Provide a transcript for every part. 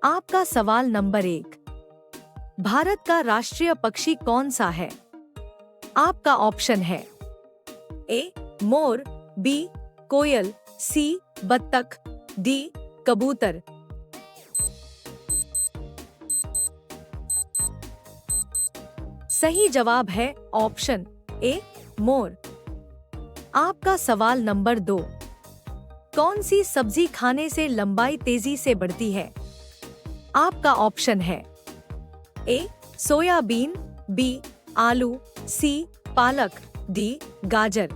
आपका सवाल नंबर 1, भारत का राष्ट्रीय पक्षी कौन सा है? आपका ऑप्शन है ए मोर, बी कोयल, सी बत्तख, डी कबूतर। सही जवाब है ऑप्शन ए मोर। आपका सवाल नंबर 2, कौन सी सब्जी खाने से लंबाई तेजी से बढ़ती है? आपका ऑप्शन है ए सोयाबीन, बी आलू, सी पालक, डी गाजर।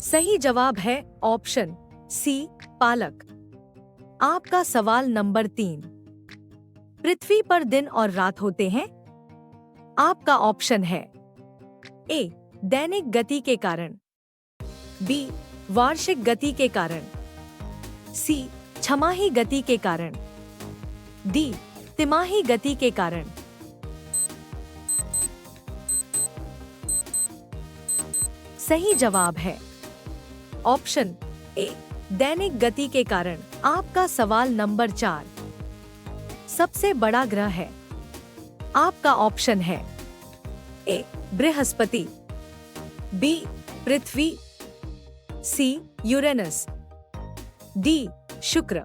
सही जवाब है ऑप्शन सी पालक। आपका सवाल नंबर 3, पृथ्वी पर दिन और रात होते हैं? आपका ऑप्शन है ए दैनिक गति के कारण, बी वार्षिक गति के कारण, सी छमाही गति के कारण, डी तिमाही गति के कारण। सही जवाब है ऑप्शन ए दैनिक गति के कारण। आपका सवाल नंबर 4, सबसे बड़ा ग्रह है? आपका ऑप्शन है ए बृहस्पति, बी पृथ्वी, सी यूरेनस, डी शुक्र।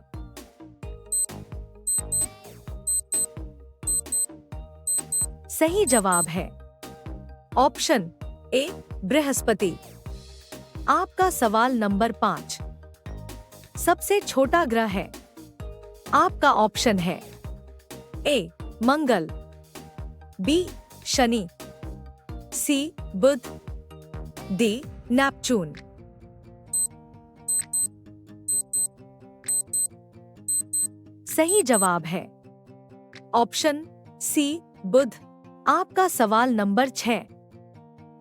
सही जवाब है ऑप्शन ए बृहस्पति। आपका सवाल नंबर 5, सबसे छोटा ग्रह है? आपका ऑप्शन है ए मंगल, बी शनि, सी बुध, डी नेपच्यून। सही जवाब है ऑप्शन सी बुध। आपका सवाल नंबर 6,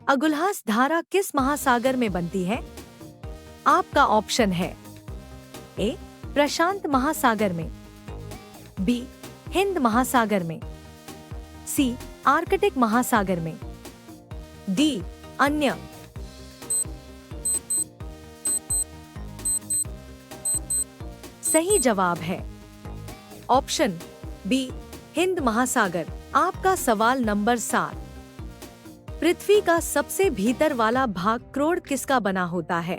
अगुल्हास धारा किस महासागर में बनती है? आपका ऑप्शन है ए प्रशांत महासागर में, बी हिंद महासागर में, सी आर्कटिक महासागर में, डी अन्य। सही जवाब है ऑप्शन बी हिंद महासागर। आपका सवाल नंबर 7, पृथ्वी का सबसे भीतर वाला भाग क्रोड किसका बना होता है?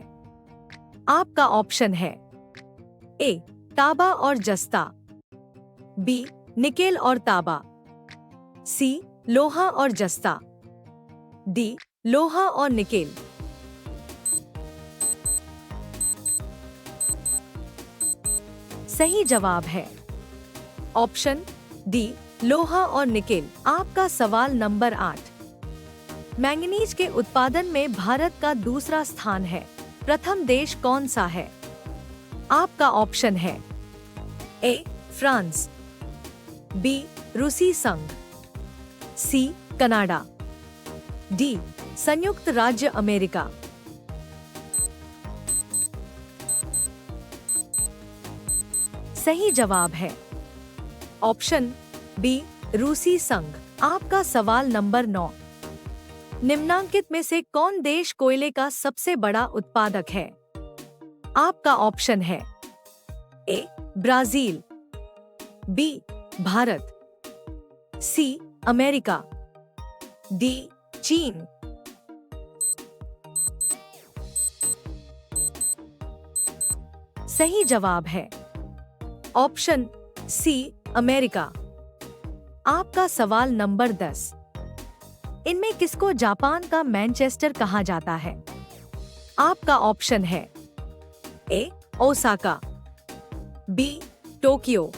आपका ऑप्शन है ए तांबा और जस्ता, बी निकेल और तांबा, सी लोहा और जस्ता, डी लोहा और निकेल। सही जवाब है ऑप्शन डी लोहा और निकेल। आपका सवाल नंबर 8, मैंगनीज के उत्पादन में भारत का दूसरा स्थान है, प्रथम देश कौन सा है? आपका ऑप्शन है ए फ्रांस, बी रूसी संघ, सी कनाडा, डी संयुक्त राज्य अमेरिका। सही जवाब है ऑप्शन बी रूसी संघ। आपका सवाल नंबर 9, निम्नांकित में से कौन देश कोयले का सबसे बड़ा उत्पादक है? आपका ऑप्शन है A Brazil, B Bharat, C America, D चीन। सही जवाब है ऑप्शन सी अमेरिका। आपका सवाल नंबर 10, इनमें किसको जापान का मैनचेस्टर कहा जाता है? आपका ऑप्शन है ए ओसाका, बी टोक्यो,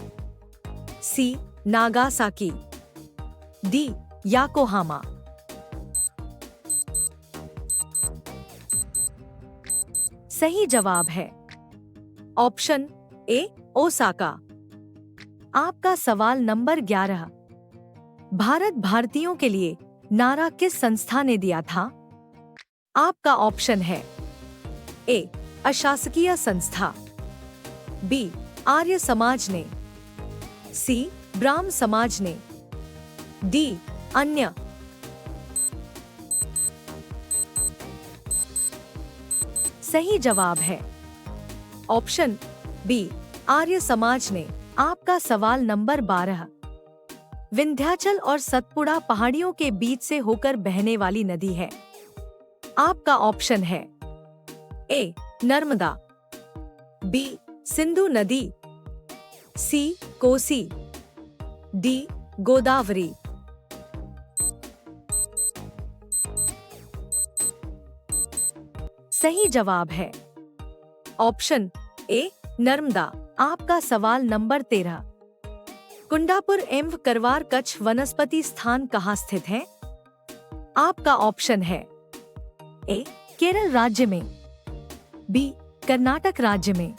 सी नागासाकी, डी याकोहामा। सही जवाब है ऑप्शन ए ओसाका। आपका सवाल नंबर 11, भारत भारतीयों के लिए नारा किस संस्था ने दिया था? आपका ऑप्शन है ए अशासकीय संस्था, बी आर्य समाज ने, सी ब्राह्म समाज ने, डी अन्य। सही जवाब है ऑप्शन बी आर्य समाज ने। आपका सवाल नंबर 12। विंध्याचल और सतपुड़ा पहाड़ियों के बीच से होकर बहने वाली नदी है। आपका ऑप्शन है ए नर्मदा, बी सिंधु नदी, सी कोसी, डी गोदावरी। सही जवाब है ऑप्शन ए नर्मदा। आपका सवाल नंबर 13। कुंडापुर एवं करवार कच्छ वनस्पति स्थान कहाँ स्थित है? आपका ऑप्शन है ए केरल राज्य में, बी कर्नाटक राज्य में,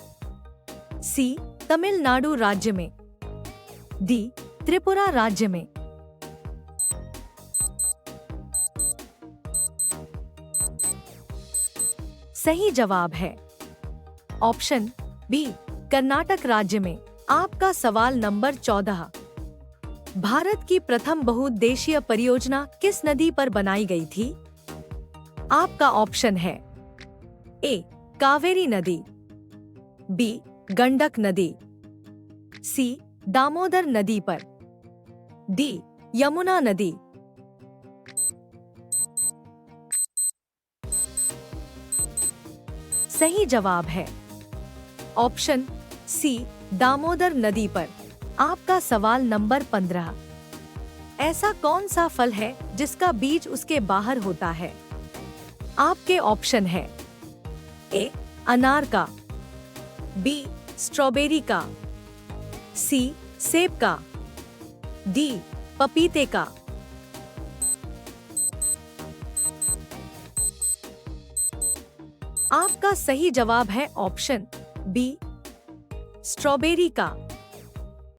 सी तमिलनाडु राज्य में, डी त्रिपुरा राज्य में। सही जवाब है ऑप्शन बी कर्नाटक राज्य में। आपका सवाल नंबर 14। भारत की प्रथम बहुउद्देशीय परियोजना किस नदी पर बनाई गई थी? आपका ऑप्शन है ए कावेरी नदी, बी गंडक नदी, सी दामोदर नदी पर, डी यमुना नदी। सही जवाब है ऑप्शन सी दामोदर नदी पर। आपका सवाल नंबर 15। ऐसा कौन सा फल है जिसका बीज उसके बाहर होता है? आपके ऑप्शन है ए अनार का, बी स्ट्रॉबेरी का, सी सेब का, डी पपीते का। आपका सही जवाब है ऑप्शन बी स्ट्रॉबेरी का।